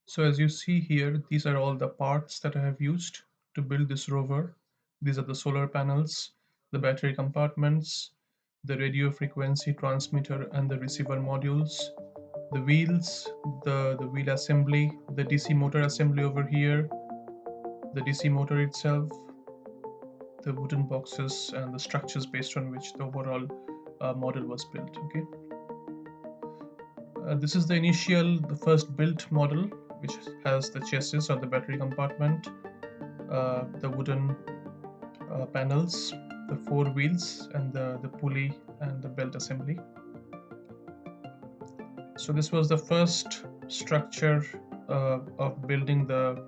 So as you see here, these are all the parts that I have used to build this rover. These are the solar panels, the battery compartments, the radio frequency transmitter and the receiver modules, the wheels, the wheel assembly, the DC motor assembly over here, the DC motor itself, the wooden boxes and the structures based on which the overall model was built. Okay, this is the first built model, which has the chassis or the battery compartment, the wooden panels, the four wheels, and the pulley and the belt assembly. So this was the first structure of building the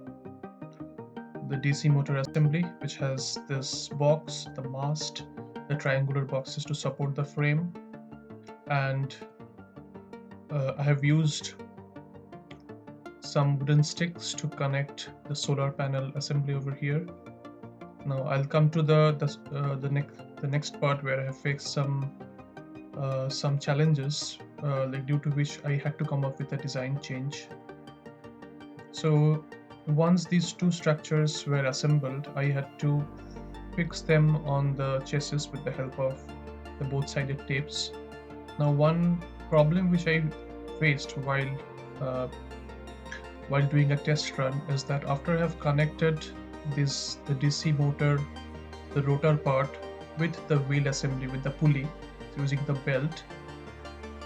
DC motor assembly, which has this box, the mast, the triangular boxes to support the frame, and I have used some wooden sticks to connect the solar panel assembly over here. Now I'll come to the next part where I have faced some challenges, like due to which I had to come up with a design change. So once these two structures were assembled, I had to fix them on the chassis with the help of the both-sided tapes. Now one problem which I faced uh, while doing a test run is that after I have connected the DC motor, the rotor part, with the wheel assembly with the pulley using the belt,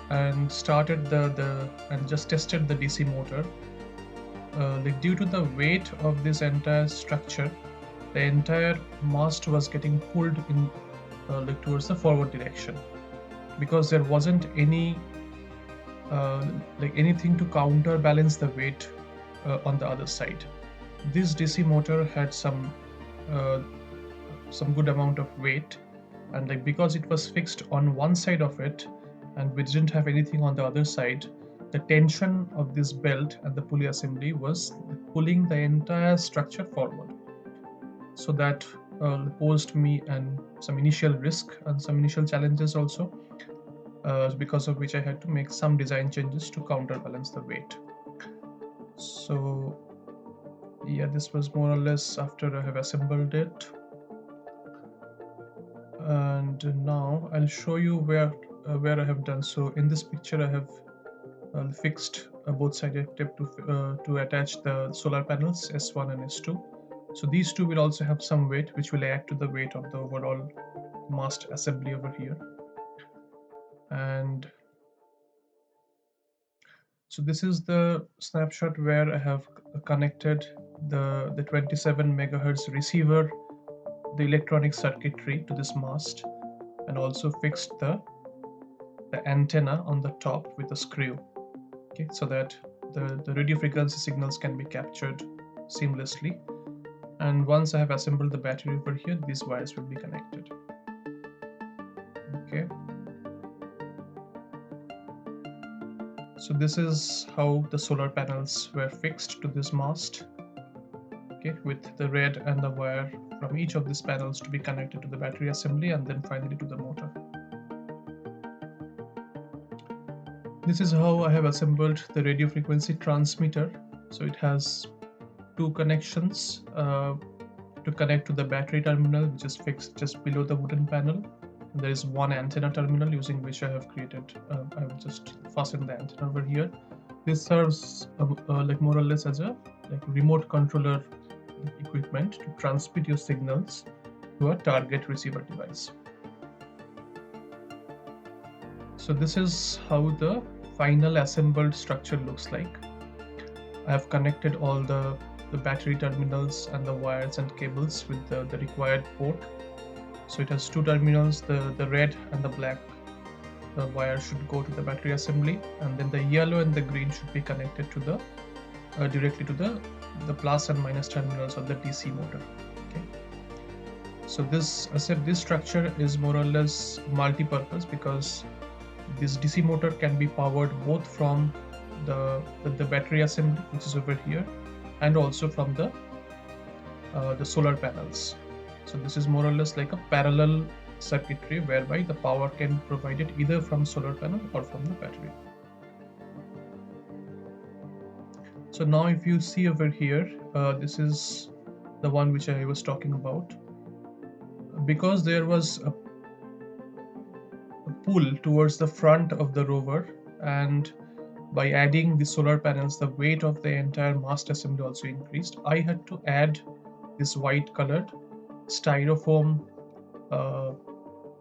and started and just tested the DC motor, like due to the weight of this entire structure, the entire mast was getting pulled in like towards the forward direction, because there wasn't any uh, like anything to counterbalance the weight on the other side. This DC motor had uh, some good amount of weight, and like because it was fixed on one side of it and we didn't have anything on the other side, the tension of this belt and the pulley assembly was pulling the entire structure forward. So that posed me and some initial risk and some initial challenges also, because of which I had to make some design changes to counterbalance the weight. So yeah, this was more or less after I have assembled it. And now I'll show you where I have done. So in this picture I have fixed both sided tape to attach the solar panels S1 and S2. So these two will also have some weight, which will add to the weight of the overall mast assembly over here. And so this is the snapshot where I have connected the 27 megahertz receiver, the electronic circuitry to this mast, and also fixed the antenna on the top with a screw. Okay, so that the radio frequency signals can be captured seamlessly. And once I have assembled the battery over here, these wires will be connected. Okay, so this is how the solar panels were fixed to this mast. Okay, with the red and the wire from each of these panels to be connected to the battery assembly and then finally to the motor. This is how I have assembled the radio frequency transmitter. So it has two connections to connect to the battery terminal, which is fixed just below the wooden panel. And there is one antenna terminal using which I have created. I have just fastened the antenna over here. This serves like more or less as a like remote controller equipment to transmit your signals to a target receiver device. So this is how the final assembled structure looks like. I have connected all the battery terminals and the wires and cables with the required port. So it has two terminals, the red and the black. The wire should go to the battery assembly, and then the yellow and the green should be connected to the directly to the plus and minus terminals of the DC motor. Okay. So this structure is more or less multi-purpose, because this DC motor can be powered both from the battery assembly, which is over here, and also from the solar panels. So this is more or less like a parallel circuitry whereby the power can be provided either from solar panel or from the battery. So now if you see over here, this is the one which I was talking about. Because there was a pull towards the front of the rover, and by adding the solar panels, the weight of the entire mast assembly also increased. I had to add this white colored styrofoam uh,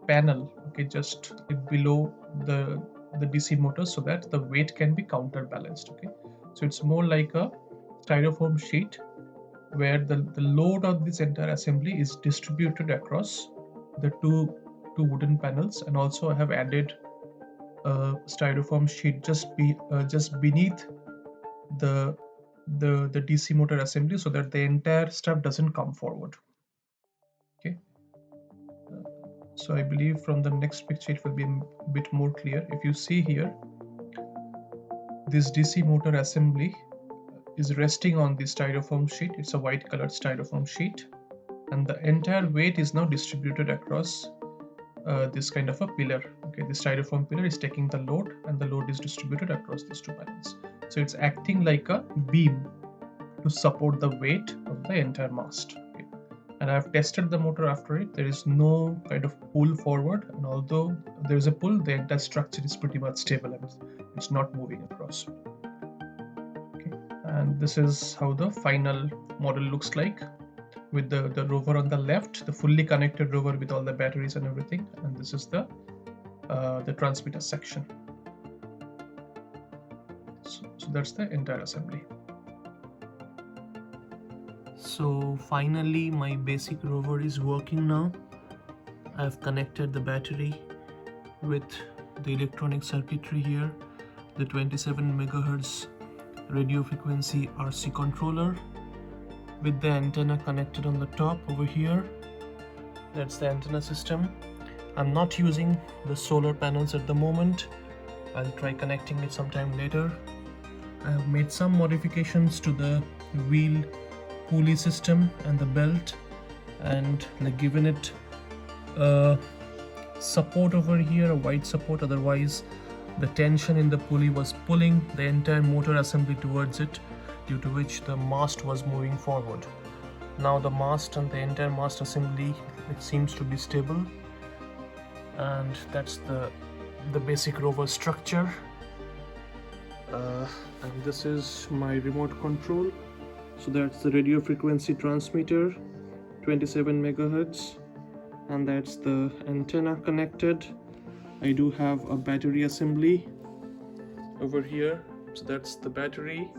panel, okay, just below the DC motor, so that the weight can be counterbalanced. Okay, so it's more like a styrofoam sheet where the load of this entire assembly is distributed across the two wooden panels. And also I have added a styrofoam sheet just beneath the the DC motor assembly, so that the entire stuff doesn't come forward. Okay, so I believe from the next picture it will be a bit more clear. If you see here, this DC motor assembly is resting on the styrofoam sheet. It's a white colored styrofoam sheet, and the entire weight is now distributed across this kind of a pillar. Okay, the styrofoam pillar is taking the load, and the load is distributed across these two panels. So it's acting like a beam to support the weight of the entire mast. Okay. And I've tested the motor after it. There is no kind of pull forward, and although there is a pull, the entire structure is pretty much stable and it's not moving across. Okay. And this is how the final model looks like, with the rover on the left, the fully connected rover with all the batteries and everything, and this is the transmitter section. So that's the entire assembly. So finally my basic rover is working now. I've connected the battery with the electronic circuitry here, the 27 megahertz radio frequency RC controller, with the antenna connected on the top over here. That's the antenna system. I'm not using the solar panels at the moment. I'll try connecting it sometime later. I have made some modifications to the wheel pulley system and the belt, and given it support over here, a wide support. Otherwise the tension in the pulley was pulling the entire motor assembly towards it, due to which the mast was moving forward. Now the mast and the entire mast assembly, it seems to be stable, and that's the basic rover structure. And this is my remote control. So that's the radio frequency transmitter, 27 megahertz, and that's the antenna connected. I do have a battery assembly over here, so that's the battery,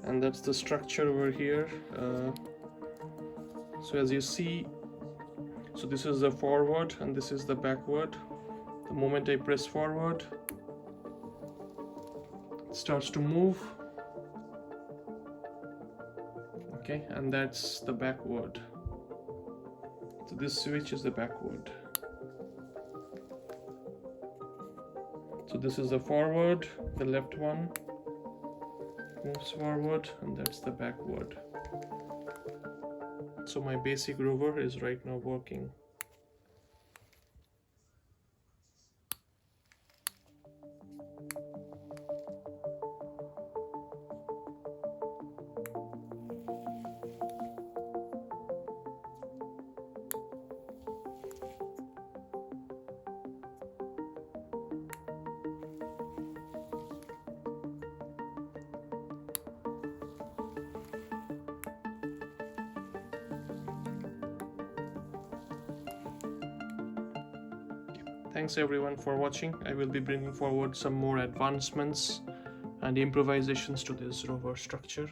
and that's the structure over here. So as you see, so this is the forward and this is the backward. The moment I press forward, it starts to move. Okay, and that's the backward. So this switch is the backward. So this is the forward, the left one moves forward, and that's the backward. So my basic rover is right now working. Thanks everyone for watching. I will be bringing forward some more advancements and improvisations to this rover structure.